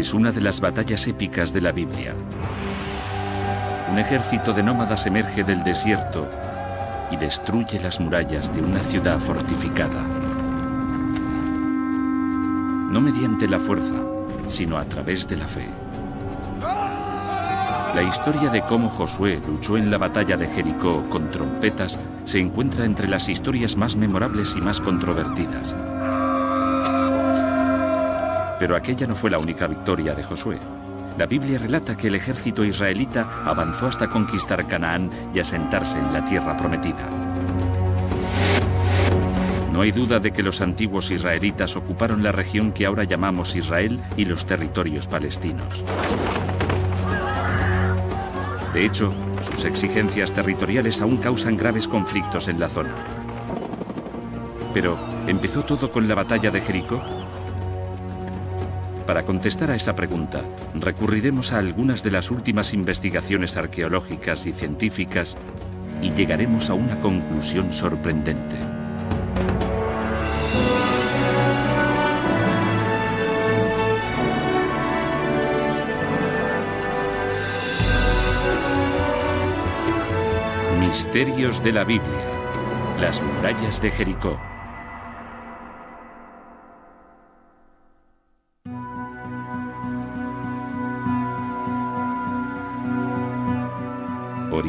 Es una de las batallas épicas de la Biblia. Un ejército de nómadas emerge del desierto y destruye las murallas de una ciudad fortificada. No mediante la fuerza, sino a través de la fe. La historia de cómo Josué luchó en la batalla de Jericó con trompetas se encuentra entre las historias más memorables y más controvertidas. Pero aquella no fue la única victoria de Josué. La Biblia relata que el ejército israelita avanzó hasta conquistar Canaán y asentarse en la tierra prometida. No hay duda de que los antiguos israelitas ocuparon la región que ahora llamamos Israel y los territorios palestinos. De hecho, sus exigencias territoriales aún causan graves conflictos en la zona. Pero, ¿empezó todo con la batalla de Jericó? Para contestar a esa pregunta, recurriremos a algunas de las últimas investigaciones arqueológicas y científicas y llegaremos a una conclusión sorprendente. Misterios de la Biblia. Las murallas de Jericó.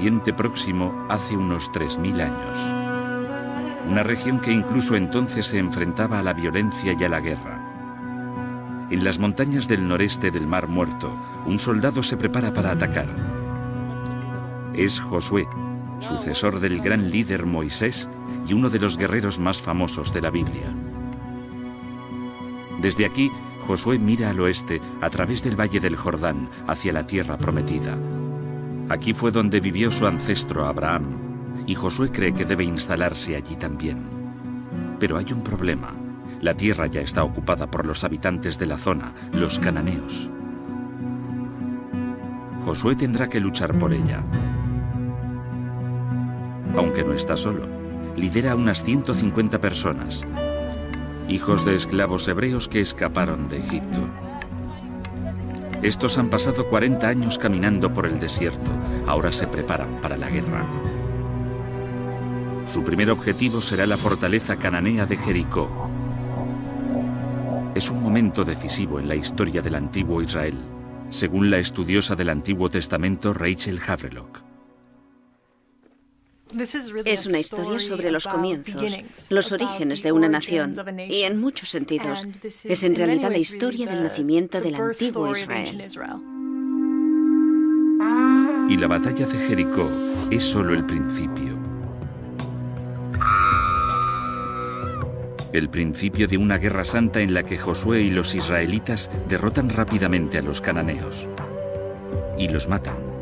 Oriente Próximo hace unos 3000 años. Una región que incluso entonces se enfrentaba a la violencia y a la guerra. En las montañas del noreste del Mar Muerto, un soldado se prepara para atacar. Es Josué, sucesor del gran líder Moisés y uno de los guerreros más famosos de la Biblia. Desde aquí, Josué mira al oeste a través del valle del Jordán hacia la tierra prometida. Aquí fue donde vivió su ancestro Abraham, y Josué cree que debe instalarse allí también. Pero hay un problema. La tierra ya está ocupada por los habitantes de la zona, los cananeos. Josué tendrá que luchar por ella. Aunque no está solo, lidera a unas 150 personas, hijos de esclavos hebreos que escaparon de Egipto. Estos han pasado 40 años caminando por el desierto, ahora se preparan para la guerra. Su primer objetivo será la fortaleza cananea de Jericó. Es un momento decisivo en la historia del antiguo Israel, según la estudiosa del Antiguo Testamento Rachel Havelock. Es una historia sobre los comienzos, los orígenes de una nación, y en muchos sentidos es en realidad la historia del nacimiento del antiguo Israel. Y la batalla de Jericó es solo el principio. El principio de una guerra santa en la que Josué y los israelitas derrotan rápidamente a los cananeos y los matan.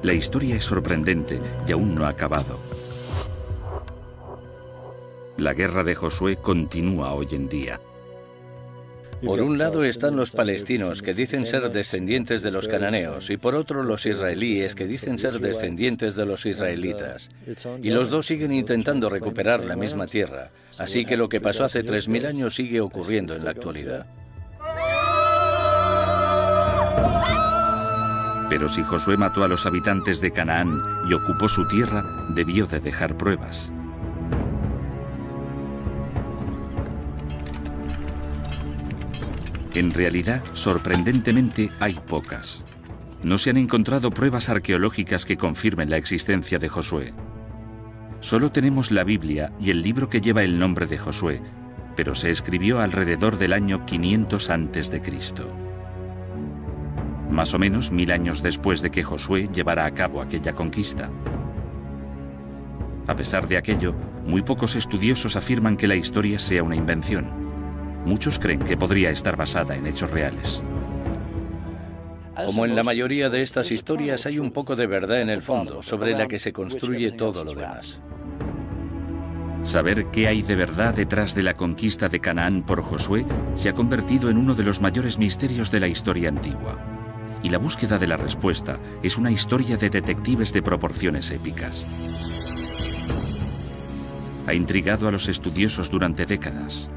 La historia es sorprendente y aún no ha acabado. La guerra de Josué continúa hoy en día. Por un lado están los palestinos, que dicen ser descendientes de los cananeos, y por otro los israelíes, que dicen ser descendientes de los israelitas. Y los dos siguen intentando recuperar la misma tierra, así que lo que pasó hace 3000 años sigue ocurriendo en la actualidad. Pero si Josué mató a los habitantes de Canaán y ocupó su tierra, debió de dejar pruebas. En realidad, sorprendentemente, hay pocas. No se han encontrado pruebas arqueológicas que confirmen la existencia de Josué. Solo tenemos la Biblia y el libro que lleva el nombre de Josué, pero se escribió alrededor del año 500 a.C. Más o menos 1000 años después de que Josué llevara a cabo aquella conquista. A pesar de aquello, muy pocos estudiosos afirman que la historia sea una invención. Muchos creen que podría estar basada en hechos reales. Como en la mayoría de estas historias, hay un poco de verdad en el fondo, sobre la que se construye todo lo demás. Saber qué hay de verdad detrás de la conquista de Canaán por Josué se ha convertido en uno de los mayores misterios de la historia antigua. Y la búsqueda de la respuesta es una historia de detectives de proporciones épicas. Ha intrigado a los estudiosos durante décadas.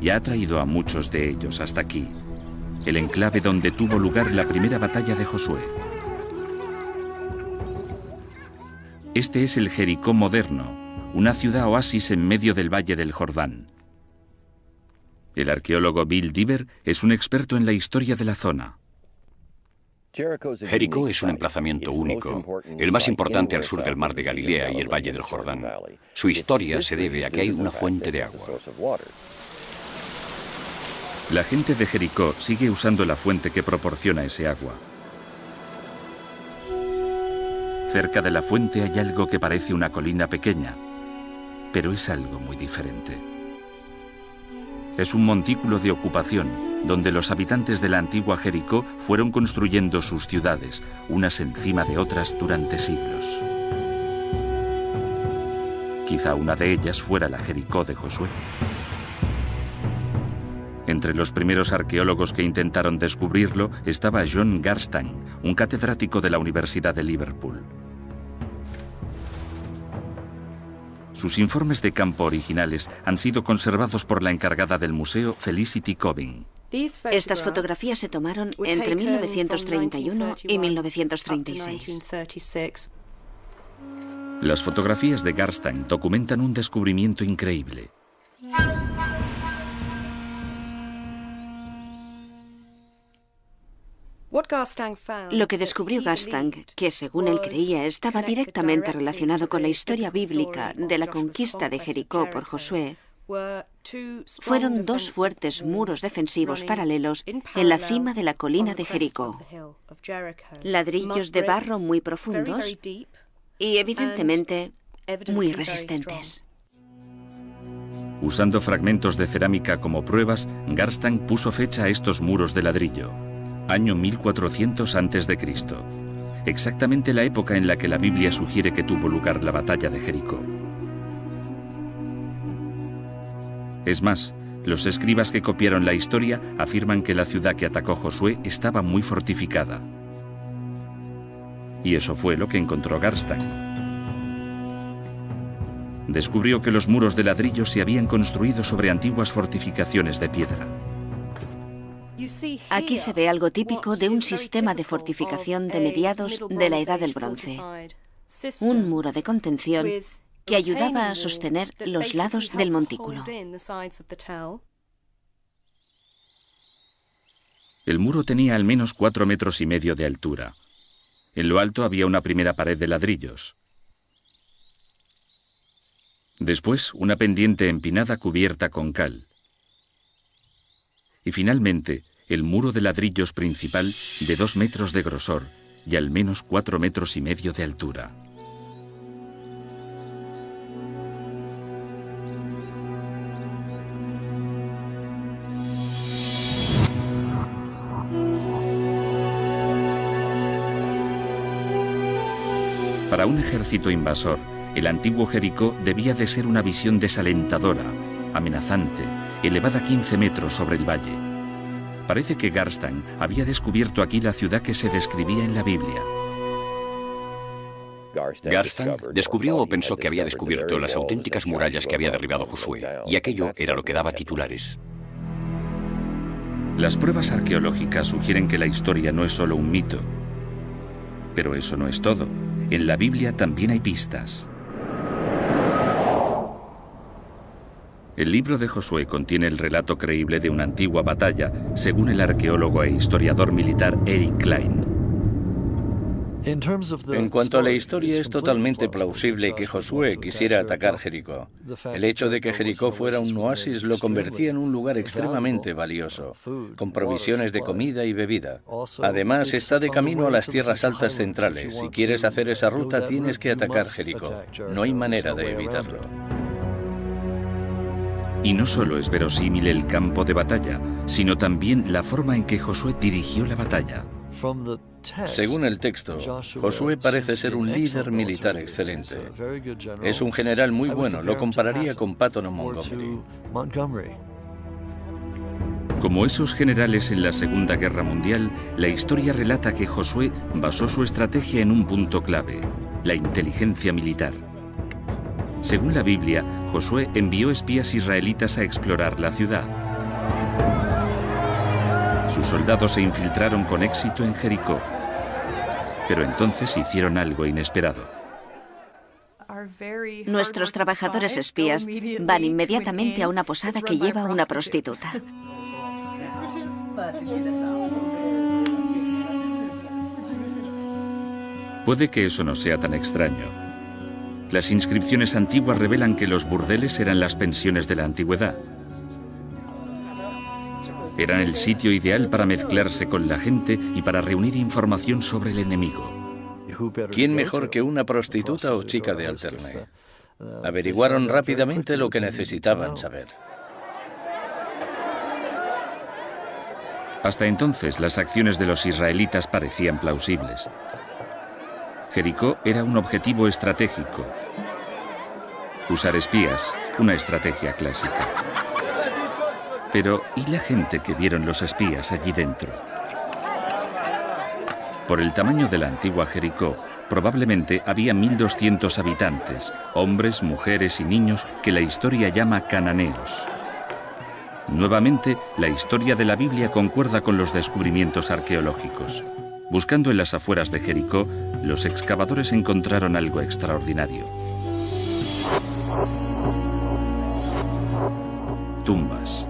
ya ha traído a muchos de ellos hasta aquí, el enclave donde tuvo lugar la primera batalla de Josué. Este es el Jericó moderno, una ciudad oasis en medio del valle del Jordán. El arqueólogo Bill Dever es un experto en la historia de la zona. Jericó es un emplazamiento único, el más importante al sur del mar de Galilea y el valle del Jordán. Su historia se debe a que hay una fuente de agua. La gente de Jericó sigue usando la fuente que proporciona ese agua. Cerca de la fuente hay algo que parece una colina pequeña, pero es algo muy diferente. Es un montículo de ocupación donde los habitantes de la antigua Jericó fueron construyendo sus ciudades, unas encima de otras durante siglos. Quizá una de ellas fuera la Jericó de Josué. Entre los primeros arqueólogos que intentaron descubrirlo estaba John Garstang, un catedrático de la Universidad de Liverpool. Sus informes de campo originales han sido conservados por la encargada del museo, Felicity Cobbing. Estas fotografías se tomaron entre 1931 y 1936. Las fotografías de Garstang documentan un descubrimiento increíble. Lo que descubrió Garstang, que según él creía estaba directamente relacionado con la historia bíblica de la conquista de Jericó por Josué, fueron dos fuertes muros defensivos paralelos en la cima de la colina de Jericó. Ladrillos de barro muy profundos y evidentemente muy resistentes. Usando fragmentos de cerámica como pruebas, Garstang puso fecha a estos muros de ladrillo. Año 1400 a.C., exactamente la época en la que la Biblia sugiere que tuvo lugar la batalla de Jericó. Es más, los escribas que copiaron la historia afirman que la ciudad que atacó Josué estaba muy fortificada. Y eso fue lo que encontró Garstang. Descubrió que los muros de ladrillo se habían construido sobre antiguas fortificaciones de piedra. Aquí se ve algo típico de un sistema de fortificación de mediados de la Edad del Bronce. Un muro de contención que ayudaba a sostener los lados del montículo. El muro tenía al menos 4,5 metros de altura. En lo alto había una primera pared de ladrillos. Después, una pendiente empinada cubierta con cal. Y finalmente, el muro de ladrillos principal de 2 metros de grosor y al menos 4,5 metros de altura. Para un ejército invasor, el antiguo Jericó debía de ser una visión desalentadora, amenazante, elevada 15 metros sobre el valle. Parece que Garstang había descubierto aquí la ciudad que se describía en la Biblia. Garstang descubrió o pensó que había descubierto las auténticas murallas que había derribado Josué, y aquello era lo que daba titulares. Las pruebas arqueológicas sugieren que la historia no es solo un mito. Pero eso no es todo. En la Biblia también hay pistas. El libro de Josué contiene el relato creíble de una antigua batalla, según el arqueólogo e historiador militar Eric Klein. En cuanto a la historia, es totalmente plausible que Josué quisiera atacar Jericó. El hecho de que Jericó fuera un oasis lo convertía en un lugar extremadamente valioso, con provisiones de comida y bebida. Además, está de camino a las tierras altas centrales. Si quieres hacer esa ruta, tienes que atacar Jericó. No hay manera de evitarlo. Y no solo es verosímil el campo de batalla, sino también la forma en que Josué dirigió la batalla. Según el texto, Josué parece ser un líder militar excelente. Es un general muy bueno, lo compararía con Patton o Montgomery. Como esos generales en la Segunda Guerra Mundial, la historia relata que Josué basó su estrategia en un punto clave, la inteligencia militar. Según la Biblia, Josué envió espías israelitas a explorar la ciudad. Sus soldados se infiltraron con éxito en Jericó, pero entonces hicieron algo inesperado. Nuestros trabajadores espías van inmediatamente a una posada que lleva a una prostituta. Puede que eso no sea tan extraño. Las inscripciones antiguas revelan que los burdeles eran las pensiones de la antigüedad. Eran el sitio ideal para mezclarse con la gente y para reunir información sobre el enemigo. ¿Quién mejor que una prostituta o chica de alterne? Averiguaron rápidamente lo que necesitaban saber. Hasta entonces, las acciones de los israelitas parecían plausibles. Jericó era un objetivo estratégico. Usar espías, una estrategia clásica. Pero, ¿y la gente que vieron los espías allí dentro? Por el tamaño de la antigua Jericó, probablemente había 1.200 habitantes, hombres, mujeres y niños que la historia llama cananeos. Nuevamente, la historia de la Biblia concuerda con los descubrimientos arqueológicos. Buscando en las afueras de Jericó, los excavadores encontraron algo extraordinario. Tumbas.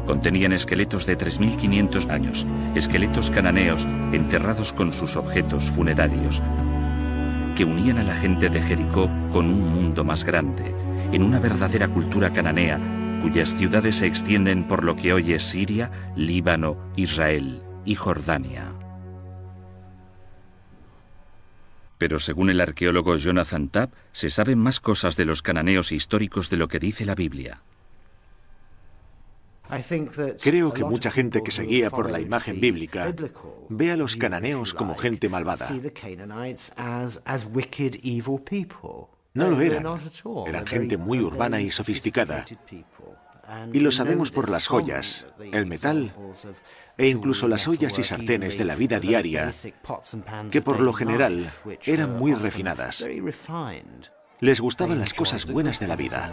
Contenían esqueletos de 3.500 años, esqueletos cananeos enterrados con sus objetos funerarios, que unían a la gente de Jericó con un mundo más grande, en una verdadera cultura cananea, cuyas ciudades se extienden por lo que hoy es Siria, Líbano, Israel y Jordania. Pero según el arqueólogo Jonathan Tapp, se saben más cosas de los cananeos históricos de lo que dice la Biblia. Creo que mucha gente que se guía por la imagen bíblica ve a los cananeos como gente malvada. No lo eran. Eran gente muy urbana y sofisticada. Y lo sabemos por las joyas, el metal e incluso las ollas y sartenes de la vida diaria, que por lo general eran muy refinadas. Les gustaban las cosas buenas de la vida.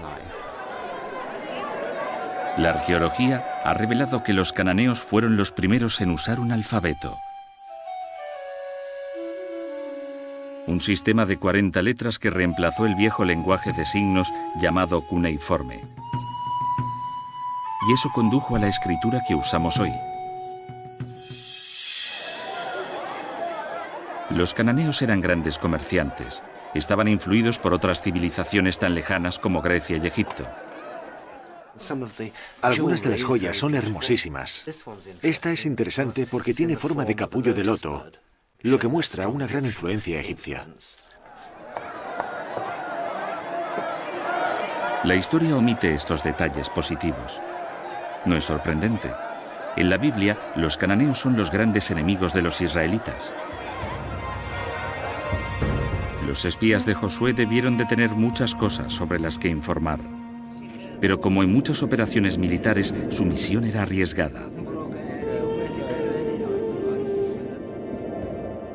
La arqueología ha revelado que los cananeos fueron los primeros en usar un alfabeto. Un sistema de 40 letras que reemplazó el viejo lenguaje de signos llamado cuneiforme. Y eso condujo a la escritura que usamos hoy. Los cananeos eran grandes comerciantes. Estaban influidos por otras civilizaciones tan lejanas como Grecia y Egipto. Algunas de las joyas son hermosísimas. Esta es interesante porque tiene forma de capullo de loto, lo que muestra una gran influencia egipcia. La historia omite estos detalles positivos. No es sorprendente. En la Biblia, los cananeos son los grandes enemigos de los israelitas. Los espías de Josué debieron de tener muchas cosas sobre las que informar. Pero como en muchas operaciones militares, su misión era arriesgada.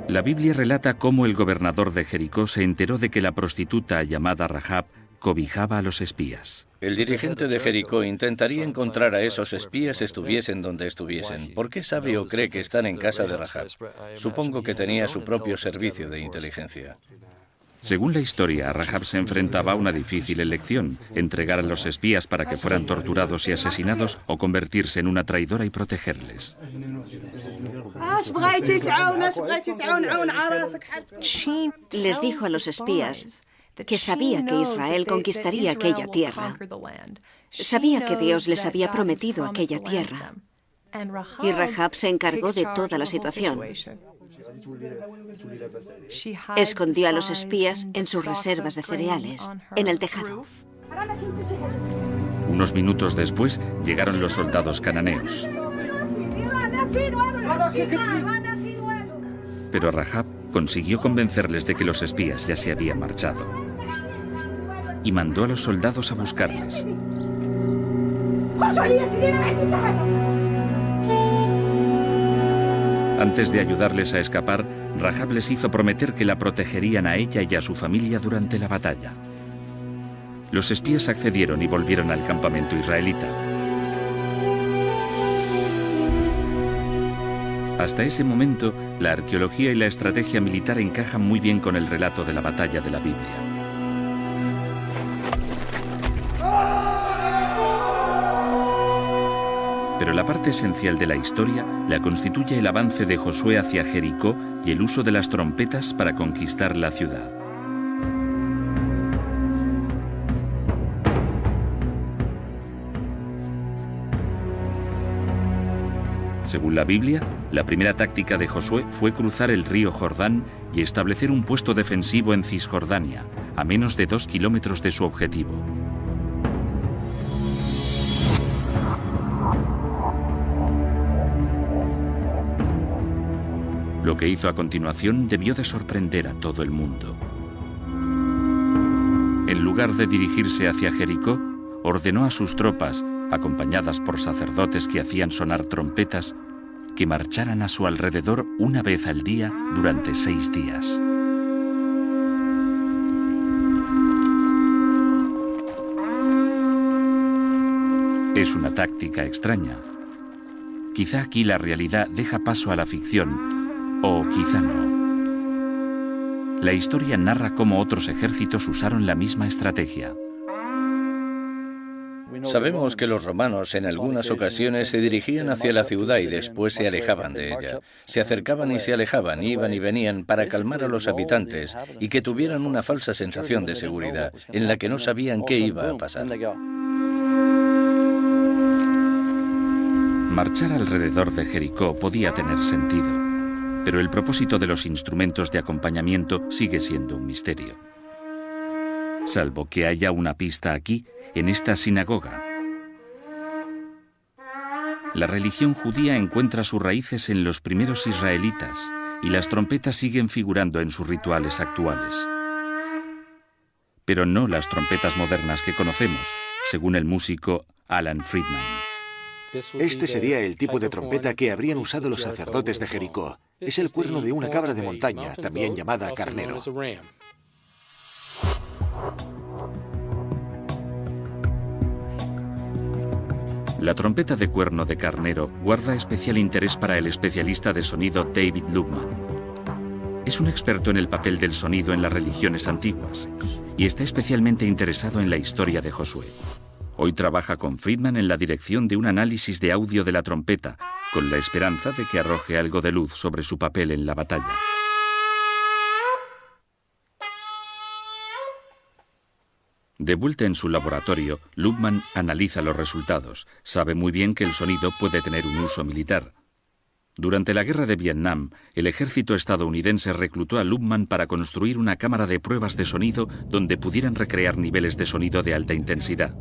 La Biblia relata cómo el gobernador de Jericó se enteró de que la prostituta llamada Rahab cobijaba a los espías. El dirigente de Jericó intentaría encontrar a esos espías estuviesen donde estuviesen. ¿Por qué sabe o cree que están en casa de Rahab? Supongo que tenía su propio servicio de inteligencia. Según la historia, Rahab se enfrentaba a una difícil elección: entregar a los espías para que fueran torturados y asesinados o convertirse en una traidora y protegerles. Les dijo a los espías que sabía que Israel conquistaría aquella tierra. Sabía que Dios les había prometido aquella tierra. Y Rahab se encargó de toda la situación. Escondió a los espías en sus reservas de cereales, en el tejado. Unos minutos después llegaron los soldados cananeos. Pero Rahab consiguió convencerles de que los espías ya se habían marchado y mandó a los soldados a buscarles. Antes de ayudarles a escapar, Rahab les hizo prometer que la protegerían a ella y a su familia durante la batalla. Los espías accedieron y volvieron al campamento israelita. Hasta ese momento, la arqueología y la estrategia militar encajan muy bien con el relato de la batalla de la Biblia. Pero la parte esencial de la historia la constituye el avance de Josué hacia Jericó y el uso de las trompetas para conquistar la ciudad. Según la Biblia, la primera táctica de Josué fue cruzar el río Jordán y establecer un puesto defensivo en Cisjordania, a menos de 2 kilómetros de su objetivo. Lo que hizo a continuación debió de sorprender a todo el mundo. En lugar de dirigirse hacia Jericó, ordenó a sus tropas, acompañadas por sacerdotes que hacían sonar trompetas, que marcharan a su alrededor una vez al día durante 6 días. Es una táctica extraña. Quizá aquí la realidad deja paso a la ficción, o quizá no. La historia narra cómo otros ejércitos usaron la misma estrategia. Sabemos que los romanos en algunas ocasiones se dirigían hacia la ciudad y después se alejaban de ella. Se acercaban y se alejaban, iban y venían para calmar a los habitantes y que tuvieran una falsa sensación de seguridad en la que no sabían qué iba a pasar. Marchar alrededor de Jericó podía tener sentido, pero el propósito de los instrumentos de acompañamiento sigue siendo un misterio. Salvo que haya una pista aquí, en esta sinagoga. La religión judía encuentra sus raíces en los primeros israelitas y las trompetas siguen figurando en sus rituales actuales. Pero no las trompetas modernas que conocemos, según el músico Alan Friedman. Este sería el tipo de trompeta que habrían usado los sacerdotes de Jericó. Es el cuerno de una cabra de montaña, también llamada carnero. La trompeta de cuerno de carnero guarda especial interés para el especialista de sonido David Lubman. Es un experto en el papel del sonido en las religiones antiguas y está especialmente interesado en la historia de Josué. Hoy trabaja con Friedman en la dirección de un análisis de audio de la trompeta, con la esperanza de que arroje algo de luz sobre su papel en la batalla. De vuelta en su laboratorio, Lubman analiza los resultados. Sabe muy bien que el sonido puede tener un uso militar. Durante la guerra de Vietnam, el ejército estadounidense reclutó a Lubman para construir una cámara de pruebas de sonido donde pudieran recrear niveles de sonido de alta intensidad.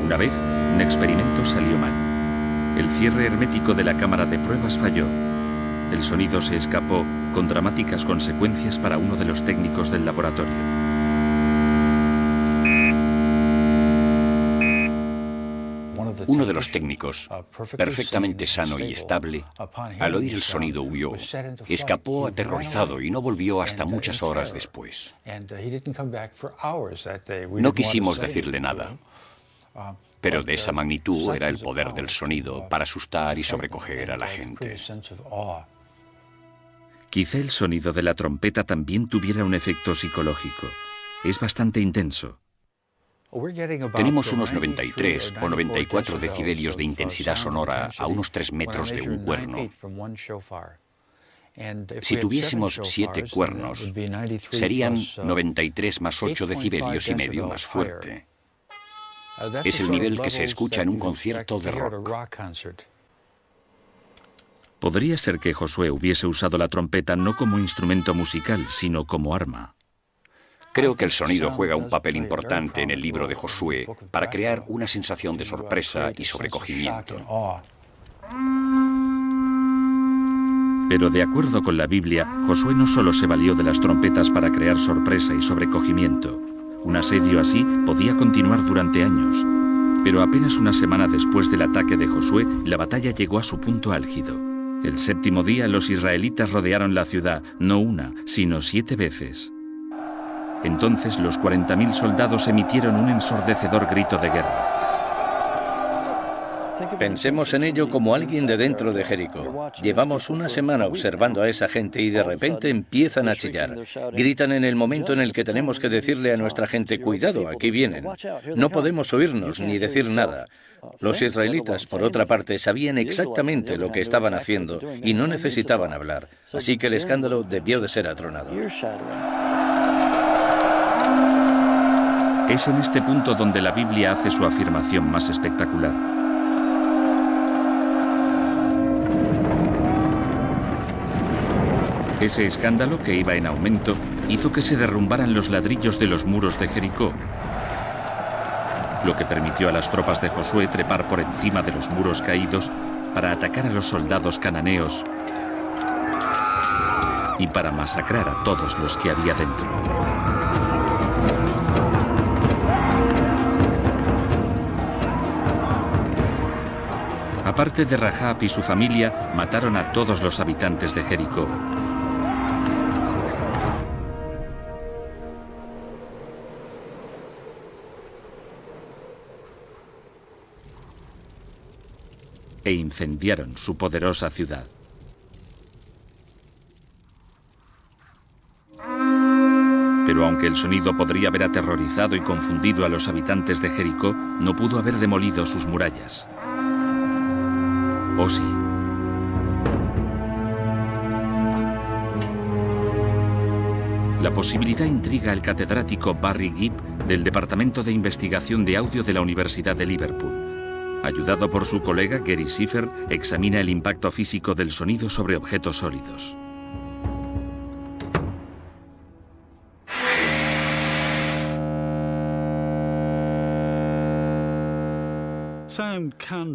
Una vez, un experimento salió mal. El cierre hermético de la cámara de pruebas falló. El sonido se escapó, con dramáticas consecuencias para uno de los técnicos del laboratorio. Uno de los técnicos, perfectamente sano y estable, al oír el sonido huyó, escapó aterrorizado y no volvió hasta muchas horas después. No quisimos decirle nada, pero de esa magnitud era el poder del sonido para asustar y sobrecoger a la gente. Quizá el sonido de la trompeta también tuviera un efecto psicológico. Es bastante intenso. Tenemos unos 93 o 94 decibelios de intensidad sonora a unos 3 metros de un cuerno. Si tuviésemos 7 cuernos, serían 93 más 8 decibelios y medio más fuerte. Es el nivel que se escucha en un concierto de rock. Podría ser que Josué hubiese usado la trompeta no como instrumento musical, sino como arma. Creo que el sonido juega un papel importante en el libro de Josué para crear una sensación de sorpresa y sobrecogimiento. Pero de acuerdo con la Biblia, Josué no solo se valió de las trompetas para crear sorpresa y sobrecogimiento. Un asedio así podía continuar durante años. Pero apenas una semana después del ataque de Josué, la batalla llegó a su punto álgido. El 7º día, los israelitas rodearon la ciudad, no una, sino 7 veces. Entonces los 40.000 soldados emitieron un ensordecedor grito de guerra. Pensemos en ello como alguien de dentro de Jericó. Llevamos una semana observando a esa gente y de repente empiezan a chillar. Gritan en el momento en el que tenemos que decirle a nuestra gente, cuidado, aquí vienen. No podemos oírnos ni decir nada. Los israelitas, por otra parte, sabían exactamente lo que estaban haciendo y no necesitaban hablar. Así que el escándalo debió de ser atronado. Es en este punto donde la Biblia hace su afirmación más espectacular. Ese escándalo, que iba en aumento, hizo que se derrumbaran los ladrillos de los muros de Jericó, lo que permitió a las tropas de Josué trepar por encima de los muros caídos para atacar a los soldados cananeos y para masacrar a todos los que había dentro. Aparte de Rahab y su familia, mataron a todos los habitantes de Jericó. E incendiaron su poderosa ciudad. Pero aunque el sonido podría haber aterrorizado y confundido a los habitantes de Jericó, no pudo haber demolido sus murallas. ¿O sí? La posibilidad intriga al catedrático Barry Gibb del Departamento de Investigación de Audio de la Universidad de Liverpool. Ayudado por su colega Gary Seifert, examina el impacto físico del sonido sobre objetos sólidos.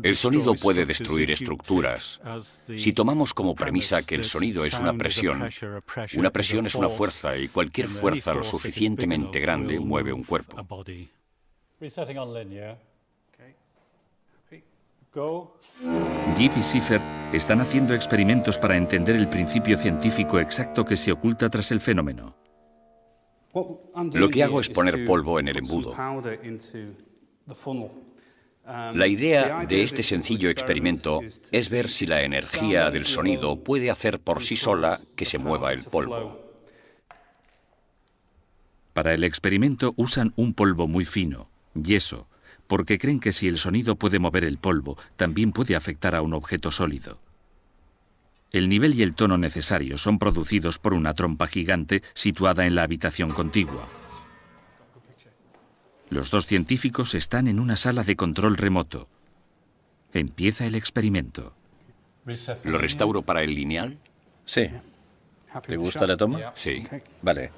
El sonido puede destruir estructuras. Si tomamos como premisa que el sonido es una presión es una fuerza y cualquier fuerza lo suficientemente grande mueve un cuerpo. Gibb y Seifert están haciendo experimentos para entender el principio científico exacto que se oculta tras el fenómeno. Lo que hago es poner polvo en el embudo. La idea de este sencillo experimento es ver si la energía del sonido puede hacer por sí sola que se mueva el polvo. Para el experimento usan un polvo muy fino, yeso, porque creen que si el sonido puede mover el polvo, también puede afectar a un objeto sólido. El nivel y el tono necesarios son producidos por una trompa gigante situada en la habitación contigua. Los dos científicos están en una sala de control remoto. Empieza el experimento. ¿Lo restauro para el lineal? Sí. ¿Te gusta la toma? Sí. Vale.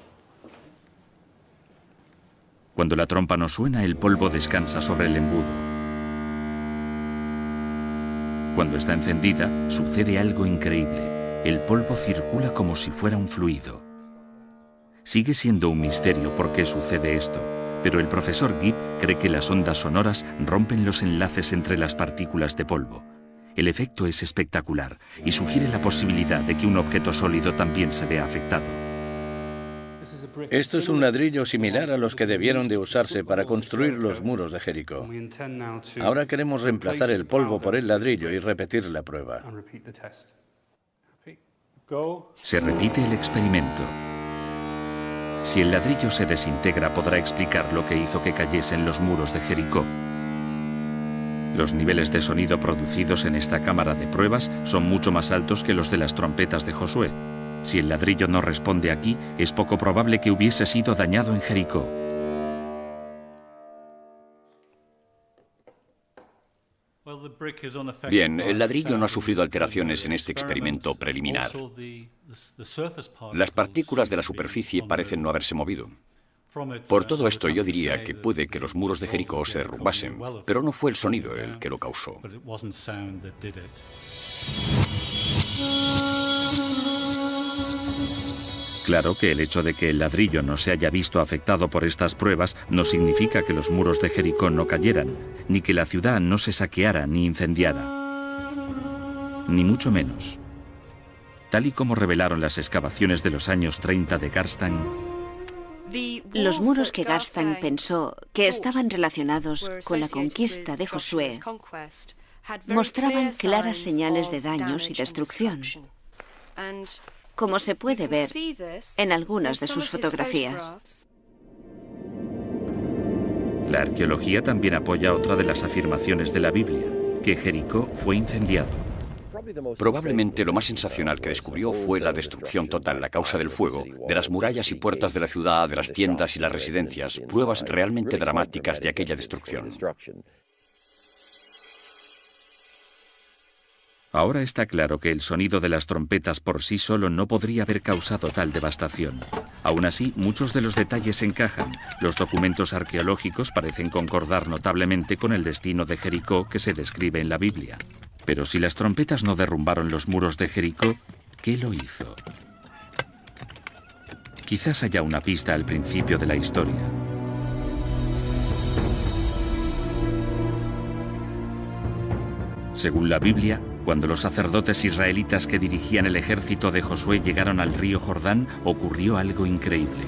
Cuando la trompa no suena, el polvo descansa sobre el embudo. Cuando está encendida, sucede algo increíble. El polvo circula como si fuera un fluido. Sigue siendo un misterio por qué sucede esto, pero el profesor Gibb cree que las ondas sonoras rompen los enlaces entre las partículas de polvo. El efecto es espectacular y sugiere la posibilidad de que un objeto sólido también se vea afectado. Esto es un ladrillo similar a los que debieron de usarse para construir los muros de Jericó. Ahora queremos reemplazar el polvo por el ladrillo y repetir la prueba. Se repite el experimento. Si el ladrillo se desintegra, podrá explicar lo que hizo que cayesen los muros de Jericó. Los niveles de sonido producidos en esta cámara de pruebas son mucho más altos que los de las trompetas de Josué. Si el ladrillo no responde aquí, es poco probable que hubiese sido dañado en Jericó. Bien, el ladrillo no ha sufrido alteraciones en este experimento preliminar. Las partículas de la superficie parecen no haberse movido. Por todo esto, yo diría que puede que los muros de Jericó se derrumbasen, pero no fue el sonido el que lo causó. Claro que el hecho de que el ladrillo no se haya visto afectado por estas pruebas no significa que los muros de Jericó no cayeran, ni que la ciudad no se saqueara ni incendiara. Ni mucho menos. Tal y como revelaron las excavaciones de los años 30 de Garstang, los muros que Garstang pensó que estaban relacionados con la conquista de Josué mostraban claras señales de daños y destrucción, como se puede ver en algunas de sus fotografías. La arqueología también apoya otra de las afirmaciones de la Biblia, que Jericó fue incendiado. Probablemente lo más sensacional que descubrió fue la destrucción total a causa del fuego de las murallas y puertas de la ciudad, de las tiendas y las residencias, pruebas realmente dramáticas de aquella destrucción. Ahora está claro que el sonido de las trompetas por sí solo no podría haber causado tal devastación. Aún así, muchos de los detalles encajan. Los documentos arqueológicos parecen concordar notablemente con el destino de Jericó que se describe en la Biblia. Pero si las trompetas no derrumbaron los muros de Jericó, ¿qué lo hizo? Quizás haya una pista al principio de la historia. Según la Biblia, cuando los sacerdotes israelitas que dirigían el ejército de Josué llegaron al río Jordán, ocurrió algo increíble.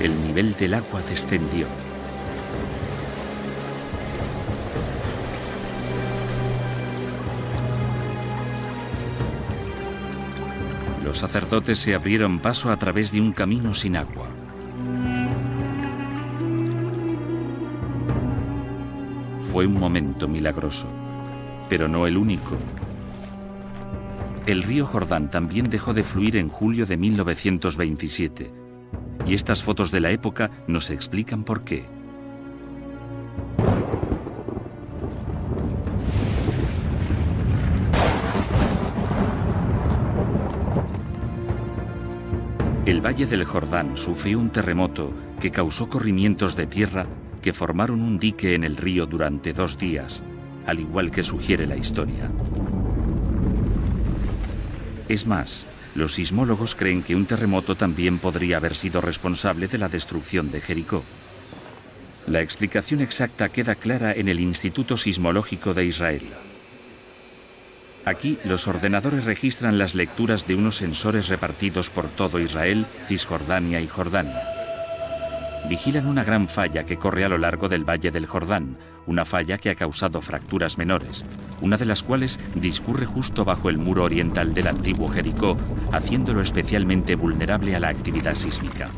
El nivel del agua descendió. Los sacerdotes se abrieron paso a través de un camino sin agua. Fue un momento milagroso, pero no el único. El río Jordán también dejó de fluir en julio de 1927, y estas fotos de la época nos explican por qué. El Valle del Jordán sufrió un terremoto que causó corrimientos de tierra que formaron un dique en el río durante 2 días, al igual que sugiere la historia. Es más, los sismólogos creen que un terremoto también podría haber sido responsable de la destrucción de Jericó. La explicación exacta queda clara en el Instituto Sismológico de Israel. Aquí, los ordenadores registran las lecturas de unos sensores repartidos por todo Israel, Cisjordania y Jordania. Vigilan una gran falla que corre a lo largo del Valle del Jordán, una falla que ha causado fracturas menores, una de las cuales discurre justo bajo el muro oriental del antiguo Jericó, haciéndolo especialmente vulnerable a la actividad sísmica.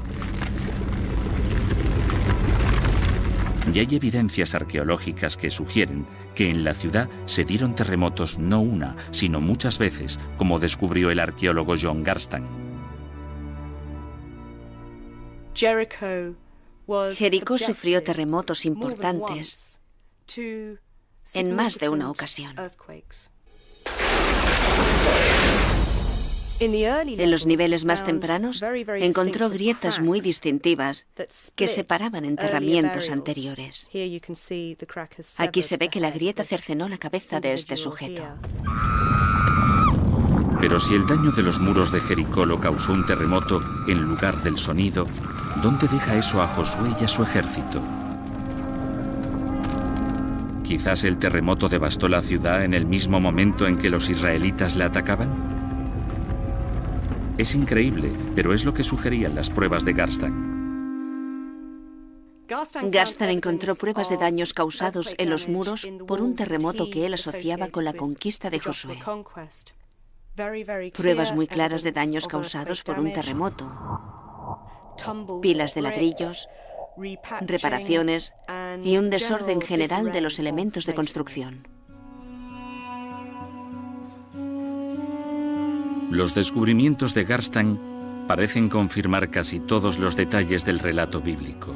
Y hay evidencias arqueológicas que sugieren que en la ciudad se dieron terremotos no una, sino muchas veces, como descubrió el arqueólogo John Garstan. Jericó sufrió terremotos importantes en más de una ocasión. En los niveles más tempranos encontró grietas muy distintivas que separaban enterramientos anteriores. Aquí se ve que la grieta cercenó la cabeza de este sujeto. Pero si el daño de los muros de Jericó lo causó un terremoto en lugar del sonido, ¿dónde deja eso a Josué y a su ejército? ¿Quizás el terremoto devastó la ciudad en el mismo momento en que los israelitas la atacaban? Es increíble, pero es lo que sugerían las pruebas de Garstan. Garstan encontró pruebas de daños causados en los muros por un terremoto que él asociaba con la conquista de Josué. Pruebas muy claras de daños causados por un terremoto. Pilas de ladrillos, reparaciones y un desorden general de los elementos de construcción. Los descubrimientos de Garstan parecen confirmar casi todos los detalles del relato bíblico.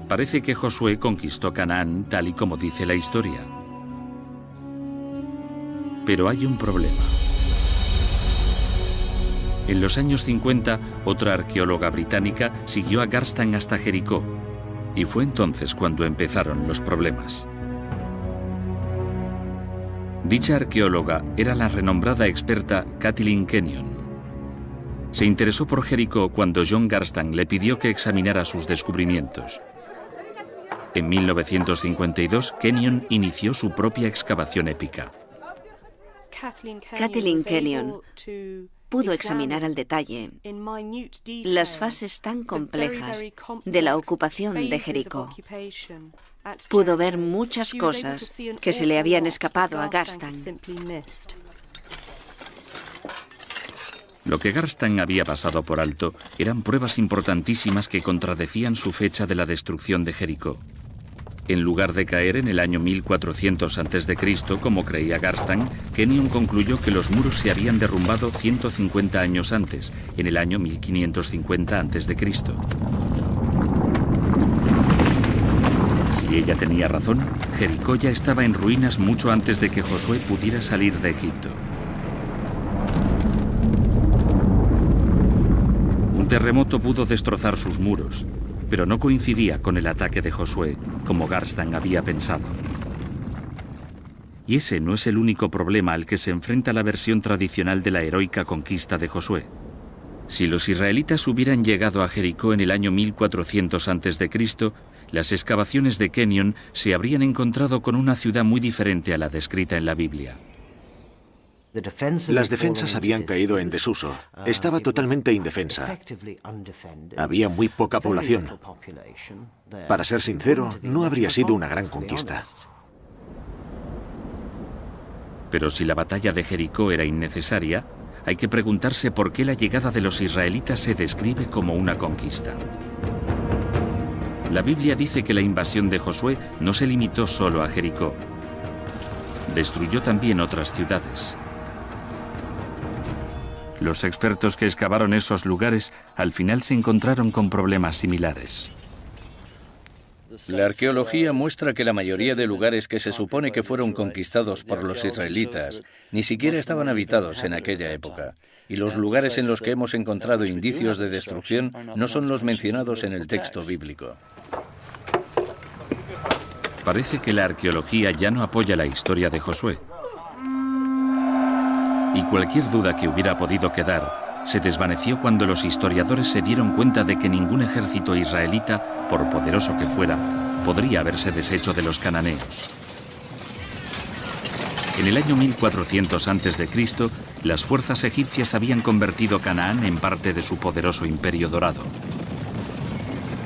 Parece que Josué conquistó Canaán tal y como dice la historia. Pero hay un problema. En los años 50, otra arqueóloga británica siguió a Garstan hasta Jericó, y fue entonces cuando empezaron los problemas. Dicha arqueóloga era la renombrada experta Kathleen Kenyon. Se interesó por Jericó cuando John Garstan le pidió que examinara sus descubrimientos. En 1952, Kenyon inició su propia excavación épica. Kathleen Kenyon pudo examinar al detalle las fases tan complejas de la ocupación de Jericó. Pudo ver muchas cosas que se le habían escapado a Garstang. Lo que Garstang había pasado por alto eran pruebas importantísimas que contradecían su fecha de la destrucción de Jericó. En lugar de caer en el año 1400 a.C., como creía Garstang, Kenyon concluyó que los muros se habían derrumbado 150 años antes, en el año 1550 a.C. Si ella tenía razón, Jericó ya estaba en ruinas mucho antes de que Josué pudiera salir de Egipto. Un terremoto pudo destrozar sus muros, pero no coincidía con el ataque de Josué, como Garstang había pensado. Y ese no es el único problema al que se enfrenta la versión tradicional de la heroica conquista de Josué. Si los israelitas hubieran llegado a Jericó en el año 1400 a.C., las excavaciones de Kenyon se habrían encontrado con una ciudad muy diferente a la descrita en la Biblia. Las defensas habían caído en desuso. Estaba totalmente indefensa. Había muy poca población. Para ser sincero, no habría sido una gran conquista. Pero si la batalla de Jericó era innecesaria, hay que preguntarse por qué la llegada de los israelitas se describe como una conquista. La Biblia dice que la invasión de Josué no se limitó solo a Jericó. Destruyó también otras ciudades. Los expertos que excavaron esos lugares al final se encontraron con problemas similares. La arqueología muestra que la mayoría de lugares que se supone que fueron conquistados por los israelitas ni siquiera estaban habitados en aquella época. Y los lugares en los que hemos encontrado indicios de destrucción no son los mencionados en el texto bíblico. Parece que la arqueología ya no apoya la historia de Josué. Y cualquier duda que hubiera podido quedar se desvaneció cuando los historiadores se dieron cuenta de que ningún ejército israelita, por poderoso que fuera, podría haberse deshecho de los cananeos. En el año 1400 a.C., las fuerzas egipcias habían convertido Canaán en parte de su poderoso imperio dorado.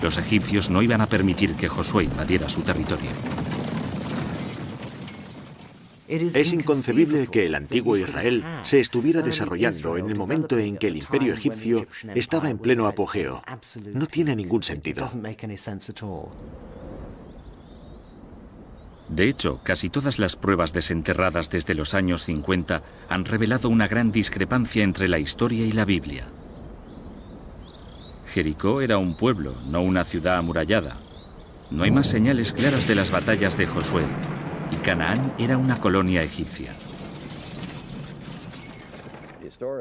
Los egipcios no iban a permitir que Josué invadiera su territorio. Es inconcebible que el antiguo Israel se estuviera desarrollando en el momento en que el imperio egipcio estaba en pleno apogeo. No tiene ningún sentido. De hecho, casi todas las pruebas desenterradas desde los años 50 han revelado una gran discrepancia entre la historia y la Biblia. Jericó era un pueblo, no una ciudad amurallada. No hay más señales claras de las batallas de Josué, y Canaán era una colonia egipcia.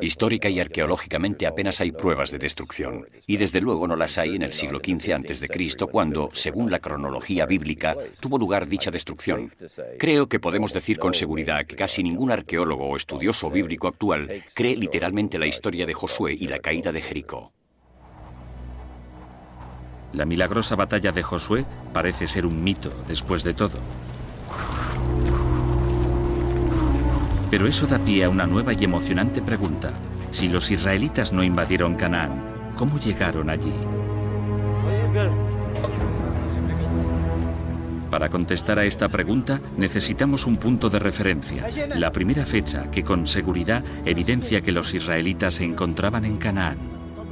Histórica y arqueológicamente apenas hay pruebas de destrucción, y desde luego no las hay en el siglo XV a.C., cuando, según la cronología bíblica, tuvo lugar dicha destrucción. Creo que podemos decir con seguridad que casi ningún arqueólogo o estudioso bíblico actual cree literalmente la historia de Josué y la caída de Jericó. La milagrosa batalla de Josué parece ser un mito, después de todo. Pero eso da pie a una nueva y emocionante pregunta. Si los israelitas no invadieron Canaán, ¿cómo llegaron allí? Para contestar a esta pregunta, necesitamos un punto de referencia, la primera fecha que con seguridad evidencia que los israelitas se encontraban en Canaán.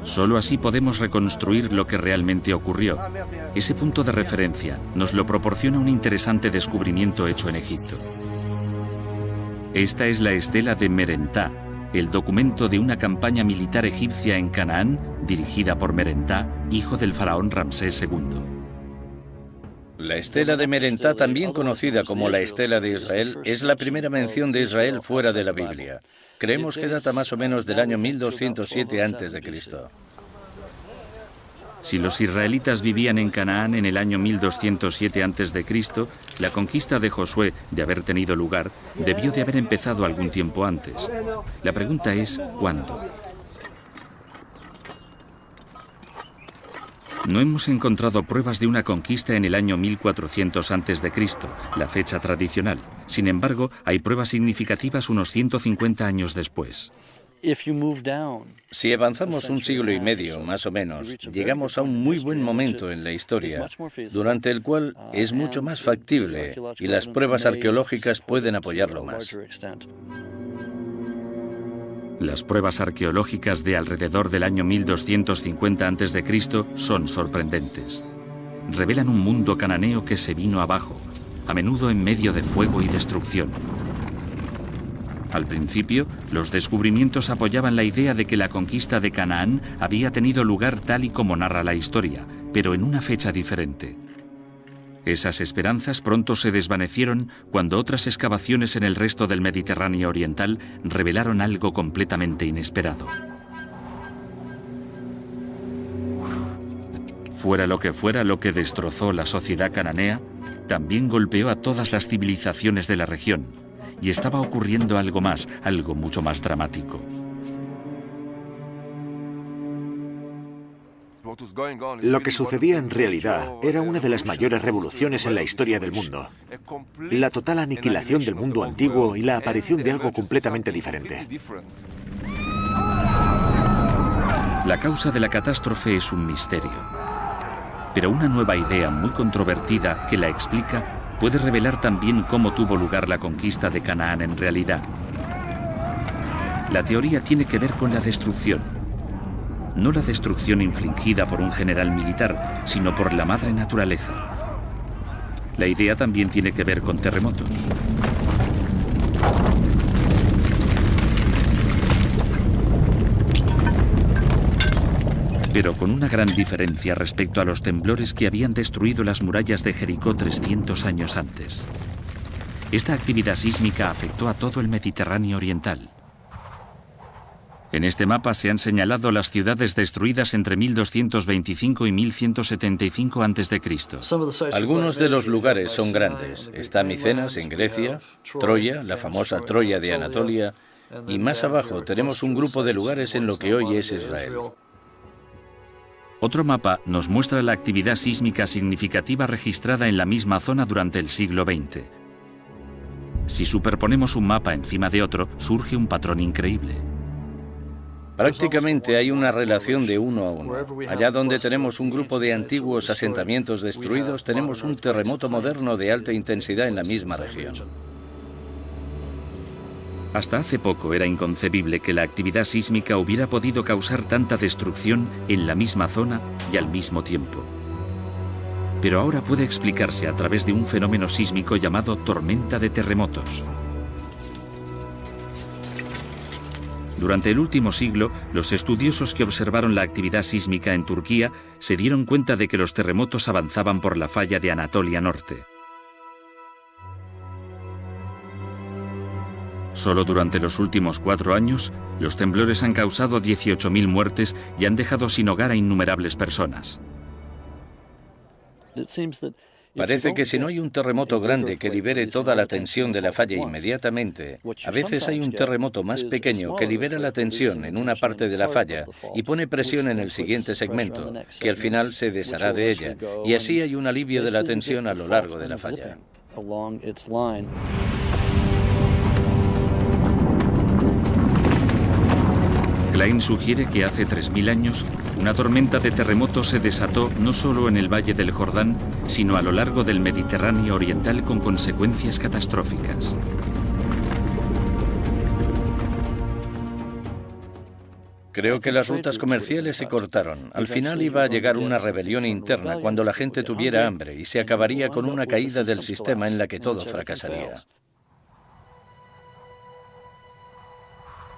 Solo así podemos reconstruir lo que realmente ocurrió. Ese punto de referencia nos lo proporciona un interesante descubrimiento hecho en Egipto. Esta es la estela de Merentá, el documento de una campaña militar egipcia en Canaán dirigida por Merentá, hijo del faraón Ramsés II. La estela de Merentá, también conocida como la estela de Israel, es la primera mención de Israel fuera de la Biblia. Creemos que data más o menos del año 1207 a.C. Si los israelitas vivían en Canaán en el año 1207 a.C., la conquista de Josué, de haber tenido lugar, debió de haber empezado algún tiempo antes. La pregunta es, ¿cuándo? No hemos encontrado pruebas de una conquista en el año 1400 a.C., la fecha tradicional. Sin embargo, hay pruebas significativas unos 150 años después. Si avanzamos un siglo y medio, más o menos, llegamos a un muy buen momento en la historia, durante el cual es mucho más factible y las pruebas arqueológicas pueden apoyarlo más. Las pruebas arqueológicas de alrededor del año 1250 a.C. son sorprendentes. Revelan un mundo cananeo que se vino abajo, a menudo en medio de fuego y destrucción. Al principio, los descubrimientos apoyaban la idea de que la conquista de Canaán había tenido lugar tal y como narra la historia, pero en una fecha diferente. Esas esperanzas pronto se desvanecieron cuando otras excavaciones en el resto del Mediterráneo oriental revelaron algo completamente inesperado. Fuera lo que destrozó la sociedad cananea, también golpeó a todas las civilizaciones de la región. Y estaba ocurriendo algo más, algo mucho más dramático. Lo que sucedía en realidad era una de las mayores revoluciones en la historia del mundo. La total aniquilación del mundo antiguo y la aparición de algo completamente diferente. La causa de la catástrofe es un misterio. Pero una nueva idea muy controvertida que la explica puede revelar también cómo tuvo lugar la conquista de Canaán en realidad. La teoría tiene que ver con la destrucción. No la destrucción infligida por un general militar, sino por la madre naturaleza. La idea también tiene que ver con terremotos. Pero con una gran diferencia respecto a los temblores que habían destruido las murallas de Jericó 300 años antes. Esta actividad sísmica afectó a todo el Mediterráneo oriental. En este mapa se han señalado las ciudades destruidas entre 1225 y 1175 a.C. Algunos de los lugares son grandes. Está Micenas en Grecia, Troya, la famosa Troya de Anatolia, y más abajo tenemos un grupo de lugares en lo que hoy es Israel. Otro mapa nos muestra la actividad sísmica significativa registrada en la misma zona durante el siglo XX. Si superponemos un mapa encima de otro, surge un patrón increíble. Prácticamente hay una relación de 1 a 1. Allá donde tenemos un grupo de antiguos asentamientos destruidos, tenemos un terremoto moderno de alta intensidad en la misma región. Hasta hace poco era inconcebible que la actividad sísmica hubiera podido causar tanta destrucción en la misma zona y al mismo tiempo. Pero ahora puede explicarse a través de un fenómeno sísmico llamado tormenta de terremotos. Durante el último siglo, los estudiosos que observaron la actividad sísmica en Turquía se dieron cuenta de que los terremotos avanzaban por la falla de Anatolia Norte. Solo durante los últimos 4 años, los temblores han causado 18.000 muertes y han dejado sin hogar a innumerables personas. Parece que si no hay un terremoto grande que libere toda la tensión de la falla inmediatamente, a veces hay un terremoto más pequeño que libera la tensión en una parte de la falla y pone presión en el siguiente segmento, que al final se deshará de ella, y así hay un alivio de la tensión a lo largo de la falla. Klein sugiere que hace 3.000 años, una tormenta de terremotos se desató no solo en el Valle del Jordán, sino a lo largo del Mediterráneo oriental con consecuencias catastróficas. Creo que las rutas comerciales se cortaron. Al final iba a llegar una rebelión interna cuando la gente tuviera hambre y se acabaría con una caída del sistema en la que todo fracasaría.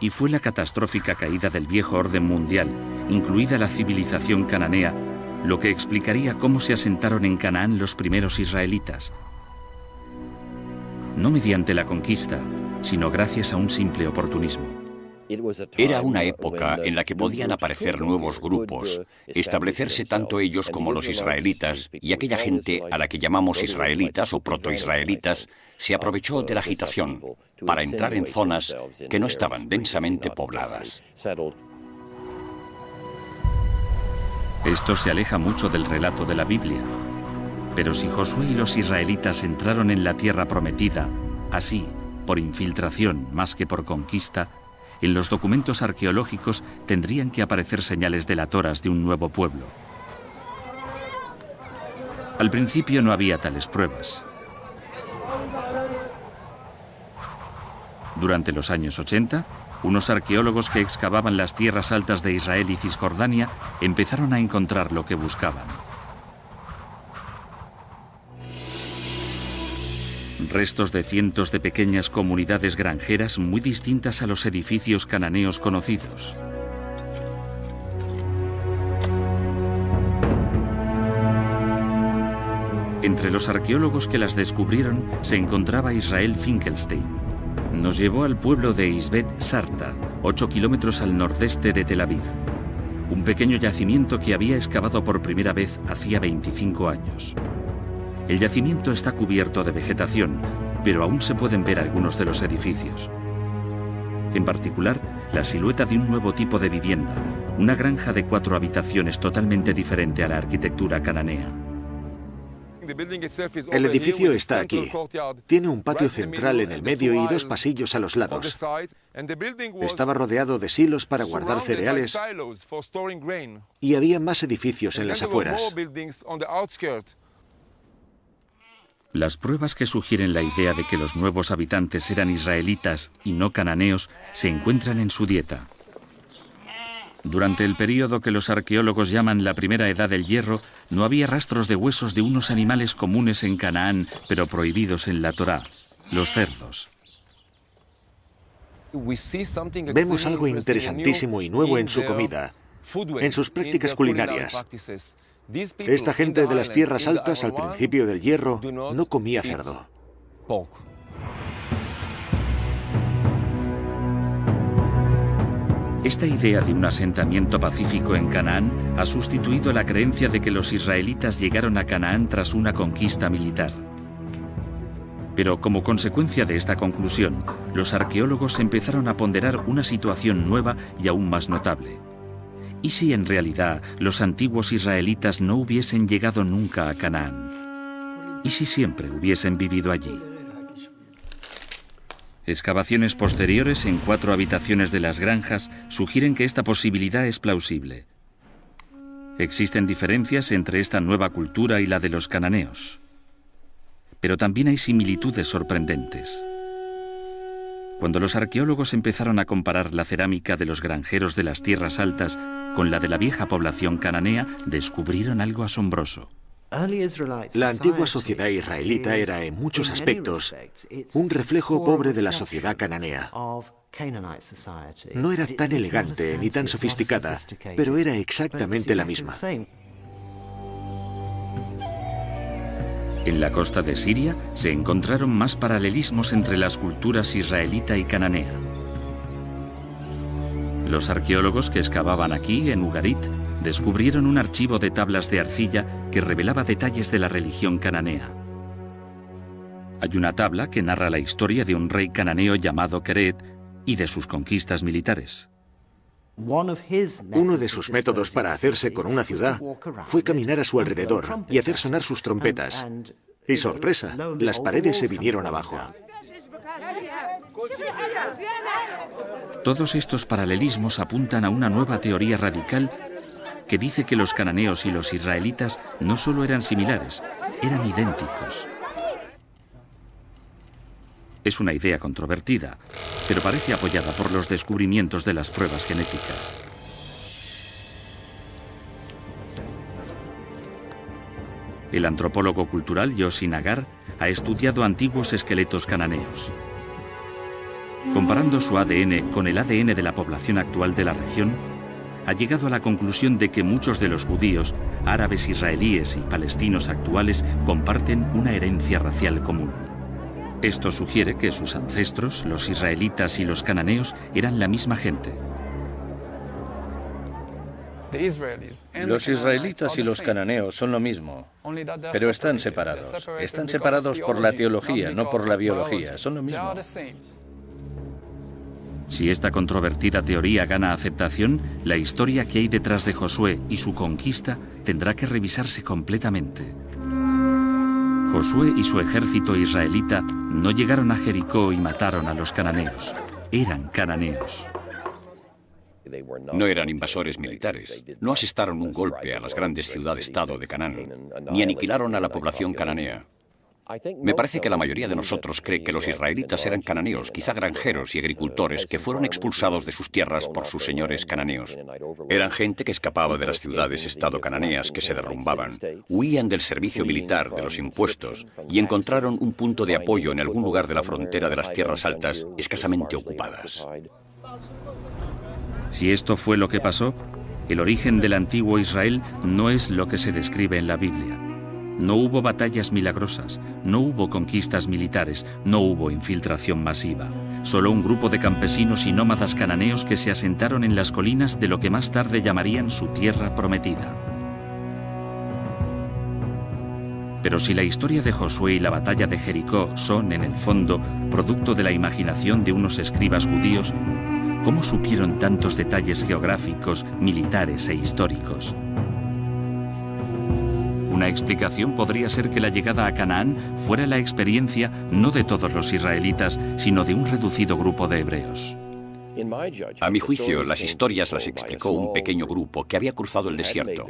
Y fue la catastrófica caída del viejo orden mundial, incluida la civilización cananea, lo que explicaría cómo se asentaron en Canaán los primeros israelitas. No mediante la conquista, sino gracias a un simple oportunismo. Era una época en la que podían aparecer nuevos grupos, establecerse tanto ellos como los israelitas, y aquella gente a la que llamamos israelitas o protoisraelitas se aprovechó de la agitación para entrar en zonas que no estaban densamente pobladas. Esto se aleja mucho del relato de la Biblia. Pero si Josué y los israelitas entraron en la tierra prometida, así, por infiltración más que por conquista, en los documentos arqueológicos tendrían que aparecer señales delatoras de un nuevo pueblo. Al principio no había tales pruebas. Durante los años 80, unos arqueólogos que excavaban las tierras altas de Israel y Cisjordania empezaron a encontrar lo que buscaban. Restos de cientos de pequeñas comunidades granjeras muy distintas a los edificios cananeos conocidos. Entre los arqueólogos que las descubrieron se encontraba Israel Finkelstein. Nos llevó al pueblo de Isbet Sarta, 8 kilómetros al nordeste de Tel Aviv. Un pequeño yacimiento que había excavado por primera vez hacía 25 años. El yacimiento está cubierto de vegetación, pero aún se pueden ver algunos de los edificios. En particular, la silueta de un nuevo tipo de vivienda, una granja de 4 habitaciones totalmente diferente a la arquitectura cananea. El edificio está aquí. Tiene un patio central en el medio y 2 pasillos a los lados. Estaba rodeado de silos para guardar cereales y había más edificios en las afueras. Las pruebas que sugieren la idea de que los nuevos habitantes eran israelitas y no cananeos se encuentran en su dieta. Durante el período que los arqueólogos llaman la primera edad del hierro, no había rastros de huesos de unos animales comunes en Canaán, pero prohibidos en la Torá, los cerdos. Vemos algo interesantísimo y nuevo en su comida, en sus prácticas culinarias. Esta gente de las tierras altas al principio del hierro no comía cerdo. Esta idea de un asentamiento pacífico en Canaán ha sustituido la creencia de que los israelitas llegaron a Canaán tras una conquista militar. Pero como consecuencia de esta conclusión, los arqueólogos empezaron a ponderar una situación nueva y aún más notable. ¿Y si en realidad los antiguos israelitas no hubiesen llegado nunca a Canaán? ¿Y si siempre hubiesen vivido allí? Excavaciones posteriores en 4 habitaciones de las granjas sugieren que esta posibilidad es plausible. Existen diferencias entre esta nueva cultura y la de los cananeos. Pero también hay similitudes sorprendentes. Cuando los arqueólogos empezaron a comparar la cerámica de los granjeros de las tierras altas con la de la vieja población cananea, descubrieron algo asombroso. La antigua sociedad israelita era, en muchos aspectos, un reflejo pobre de la sociedad cananea. No era tan elegante ni tan sofisticada, pero era exactamente la misma. En la costa de Siria se encontraron más paralelismos entre las culturas israelita y cananea. Los arqueólogos que excavaban aquí, en Ugarit, descubrieron un archivo de tablas de arcilla que revelaba detalles de la religión cananea. Hay una tabla que narra la historia de un rey cananeo llamado Keret y de sus conquistas militares. Uno de sus métodos para hacerse con una ciudad fue caminar a su alrededor y hacer sonar sus trompetas. Y sorpresa, las paredes se vinieron abajo. Todos estos paralelismos apuntan a una nueva teoría radical que dice que los cananeos y los israelitas no solo eran similares, eran idénticos. Es una idea controvertida, pero parece apoyada por los descubrimientos de las pruebas genéticas. El antropólogo cultural Yossi Nagar ha estudiado antiguos esqueletos cananeos. Comparando su ADN con el ADN de la población actual de la región, ha llegado a la conclusión de que muchos de los judíos, árabes israelíes y palestinos actuales comparten una herencia racial común. Esto sugiere que sus ancestros, los israelitas y los cananeos, eran la misma gente. Los israelitas y los cananeos son lo mismo, pero están separados. Están separados por la teología, no por la biología. Son lo mismo. Si esta controvertida teoría gana aceptación, la historia que hay detrás de Josué y su conquista tendrá que revisarse completamente. Josué y su ejército israelita no llegaron a Jericó y mataron a los cananeos. Eran cananeos. No eran invasores militares, no asestaron un golpe a las grandes ciudades-estado de Canaán, ni aniquilaron a la población cananea. Me parece que la mayoría de nosotros cree que los israelitas eran cananeos, quizá granjeros y agricultores que fueron expulsados de sus tierras por sus señores cananeos. Eran gente que escapaba de las ciudades-estado cananeas que se derrumbaban, huían del servicio militar, de los impuestos, y encontraron un punto de apoyo en algún lugar de la frontera de las tierras altas escasamente ocupadas. Si esto fue lo que pasó, el origen del antiguo Israel no es lo que se describe en la Biblia. No hubo batallas milagrosas, no hubo conquistas militares, no hubo infiltración masiva. Solo un grupo de campesinos y nómadas cananeos que se asentaron en las colinas de lo que más tarde llamarían su tierra prometida. Pero si la historia de Josué y la batalla de Jericó son, en el fondo, producto de la imaginación de unos escribas judíos, ¿cómo supieron tantos detalles geográficos, militares e históricos? Una explicación podría ser que la llegada a Canaán fuera la experiencia no de todos los israelitas, sino de un reducido grupo de hebreos. A mi juicio, las historias las explicó un pequeño grupo que había cruzado el desierto.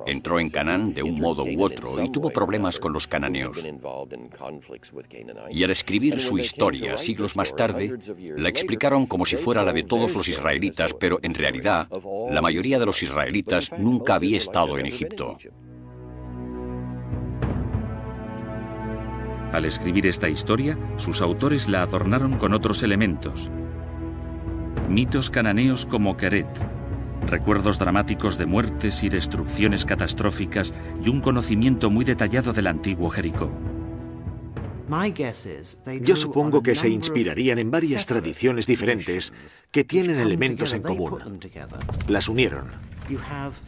Entró en Canaán de un modo u otro y tuvo problemas con los cananeos. Y al escribir su historia siglos más tarde, la explicaron como si fuera la de todos los israelitas, pero en realidad, la mayoría de los israelitas nunca había estado en Egipto. Al escribir esta historia, sus autores la adornaron con otros elementos. Mitos cananeos como Keret, recuerdos dramáticos de muertes y destrucciones catastróficas y un conocimiento muy detallado del antiguo Jericó. Yo supongo que se inspirarían en varias tradiciones diferentes que tienen elementos en común. Las unieron.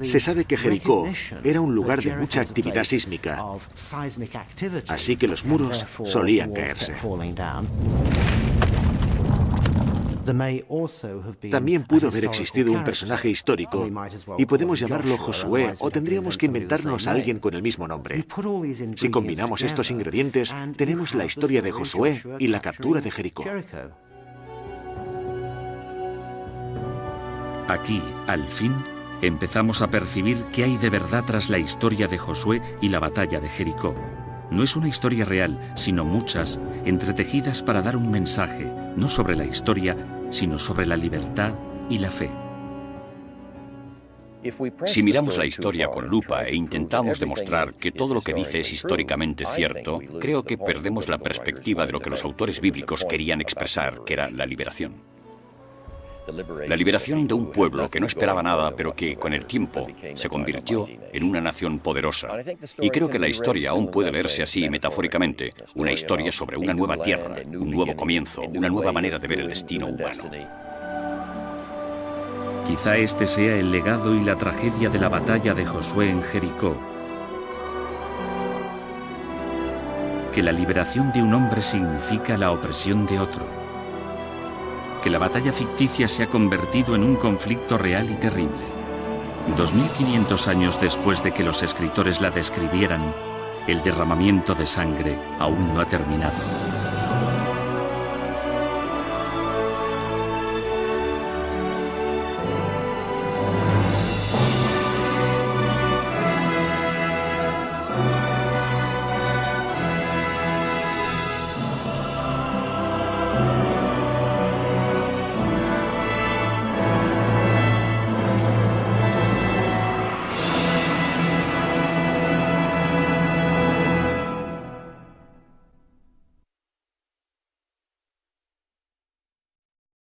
Se sabe que Jericó era un lugar de mucha actividad sísmica, así que los muros solían caerse. También pudo haber existido un personaje histórico, y podemos llamarlo Josué, o tendríamos que inventarnos a alguien con el mismo nombre. Si combinamos estos ingredientes, tenemos la historia de Josué y la captura de Jericó. Aquí, al fin, empezamos a percibir qué hay de verdad tras la historia de Josué y la batalla de Jericó. No es una historia real, sino muchas, entretejidas para dar un mensaje, no sobre la historia, sino sobre la libertad y la fe. Si miramos la historia con lupa e intentamos demostrar que todo lo que dice es históricamente cierto, creo que perdemos la perspectiva de lo que los autores bíblicos querían expresar, que era la liberación. La liberación de un pueblo que no esperaba nada, pero que, con el tiempo, se convirtió en una nación poderosa. Y creo que la historia aún puede leerse así, metafóricamente, una historia sobre una nueva tierra, un nuevo comienzo, una nueva manera de ver el destino humano. Quizá este sea el legado y la tragedia de la batalla de Josué en Jericó. Que la liberación de un hombre significa la opresión de otro. Que la batalla ficticia se ha convertido en un conflicto real y terrible. 2500 años después de que los escritores la describieran, el derramamiento de sangre aún no ha terminado.